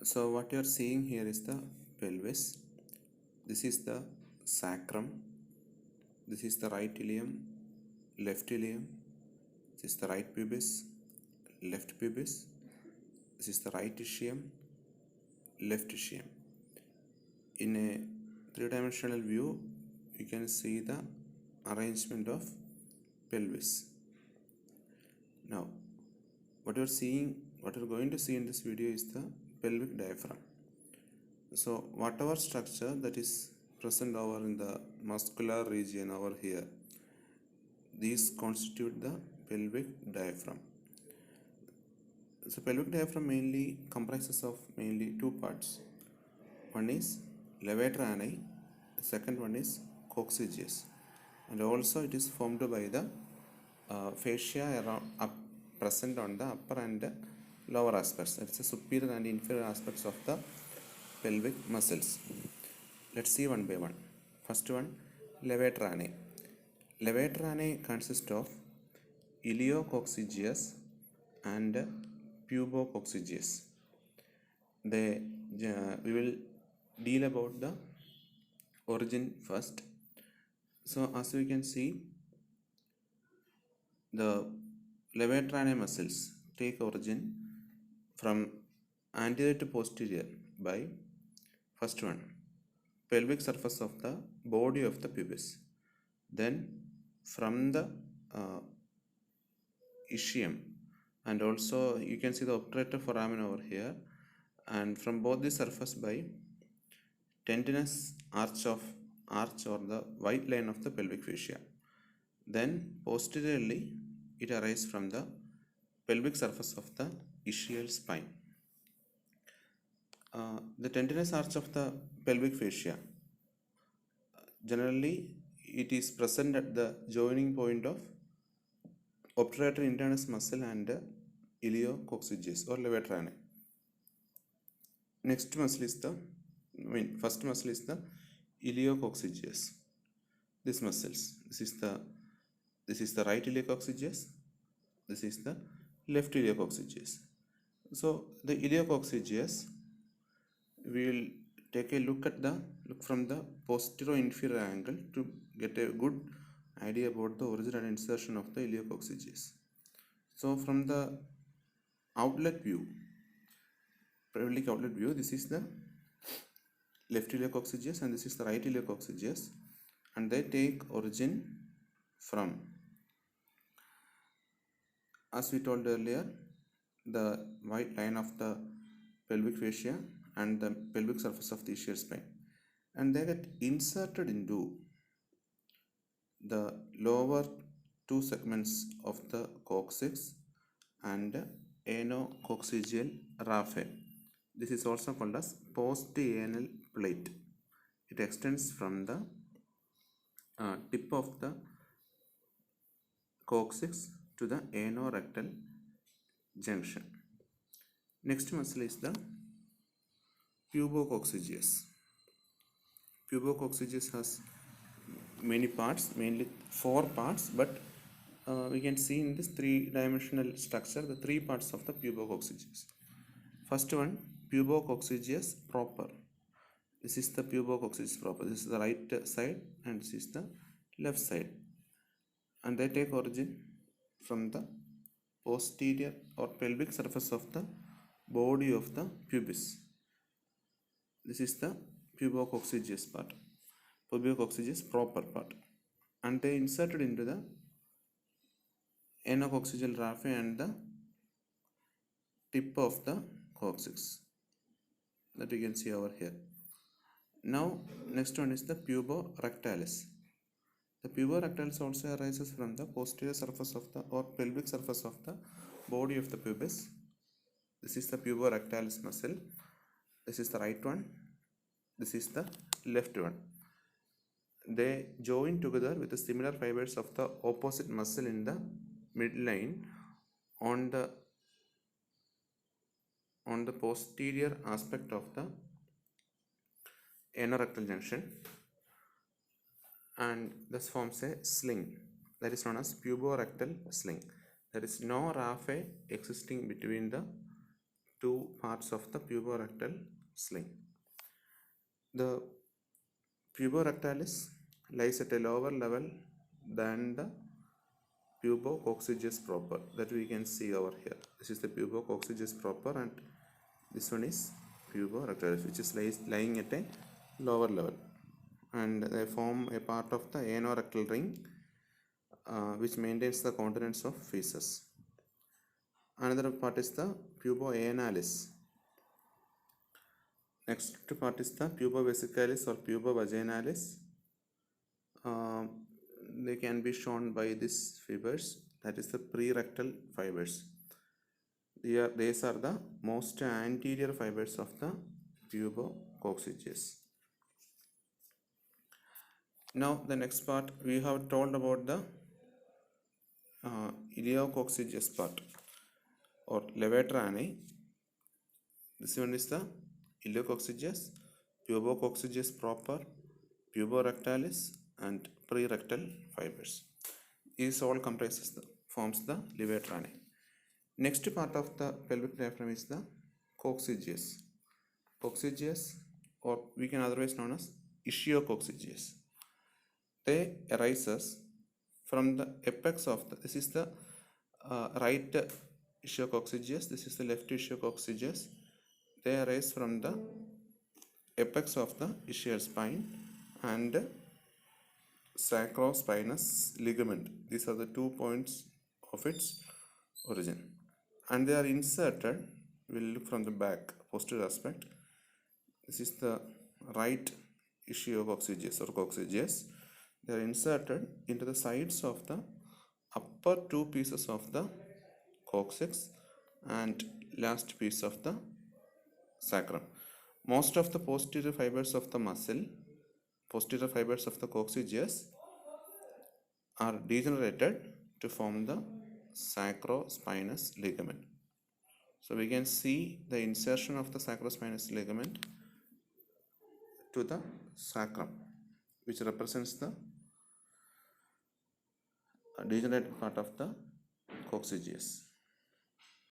So what you are seeing here is the pelvis. This is the sacrum. This is the right ilium, left ilium. This is the right pubis, left pubis. This is the right ischium, left ischium. In a three-dimensional view, you can see the arrangement of pelvis. Now, what you're going to see in this video is the pelvic diaphragm. So whatever structure that is present over in the muscular region over here, these constitute the pelvic diaphragm. So pelvic diaphragm mainly comprises of mainly two parts. One is levator ani, the second one is coccygeus, and also it is formed by the fascia around, present on the upper and lower aspects. It's the superior and inferior aspects of the pelvic muscles. Let's see one by one. First one, levator ani. Levator ani consists of iliococcygeus and pubococcygeus. We will deal about the origin first. So as we can see, the levator ani muscles take origin from anterior to posterior by first one, pelvic surface of the body of the pubis. Then from the ischium, and also you can see the obturator foramen over here, and from both the surface by tendinous arch or the white line of the pelvic fascia. Then posteriorly it arises from the pelvic surface of the ischial spine. The tendinous arch of the pelvic fascia, generally it is present at the joining point of obturator internus muscle and iliococcygeus or levator ani. Next muscle is the first muscle is the iliococcygeus. These muscles, this is the right iliococcygeus, this is the left iliococcygeus. So the iliococcygeus, we will take a look from the posterior inferior angle to get a good idea about the origin and insertion of the iliococcygeus. So from the outlet view, pelvic outlet view, this is the left iliococcygeus and this is the right iliococcygeus, and they take origin from, as we told earlier, the white line of the pelvic fascia and the pelvic surface of the ischial spine, and they get inserted into the lower two segments of the coccyx and anococcygeal raphe. This is also called as post-anal plate. It extends from the tip of the coccyx to the anorectal junction. Next muscle is the pubococcygeus. Pubococcygeus has many parts, mainly 4 parts, but we can see in this three-dimensional structure the 3 parts of the pubococcygeus. First one, pubococcygeus proper. This is the pubococcygeus proper. This is the right side and this is the left side, and they take origin from the posterior or pelvic surface of the body of the pubis. This is the pubococcygeus part, pubococcygeus proper part, and they inserted into the anococcygeal raphe and the tip of the coccyx that you can see over here. Now next one is the puborectalis. The puborectalis also arises from the posterior surface of the or pelvic surface of the body of the pubis. This is the puborectalis muscle. This is the right one. This is the left one. They join together with the similar fibers of the opposite muscle in the midline on the posterior aspect of the anorectal junction, and thus forms a sling that is known as puborectal sling. There is no raphe existing between the two parts of the puborectal sling. The puborectalis lies at a lower level than the pubococcygeus proper, that we can see over here. This is the pubococcygeus proper, and this one is puborectalis, which is lying at a lower level, and they form a part of the anorectal ring, which maintains the continence of feces. Another part is the puboanalis. Next part is the pubovesicalis or pubovaginalis. They can be shown by these fibers, that is the prerectal fibers. These are the most anterior fibers of the pubococcygeus. Now the next part, we have told about the ileococcygeus part or levatrinae. This one is the ileococcygeus, pubococcygeus proper, puborectalis, and prerectal fibers. These all forms the levatrinae. Next part of the pelvic diaphragm is the coccygeus. Coccygeus, or we can otherwise known as ischio-coccygeus. They arises from the apex of the, this is the right ischio-coccygeus, this is the left ischio-coccygeus. They arise from the apex of the ischial spine and sacrospinous ligament. These are the 2 points of its origin, and they are inserted. We'll look from the back posterior aspect. This is the right ischio-coccygeus or coccygeus. They are inserted into the sides of the upper two pieces of the coccyx and last piece of the sacrum. Most of the posterior fibers of the muscle, posterior fibers of the coccygeus, are degenerated to form the sacrospinous ligament. So we can see the insertion of the sacrospinous ligament to the sacrum, which represents the degenerated part of the coccygeus.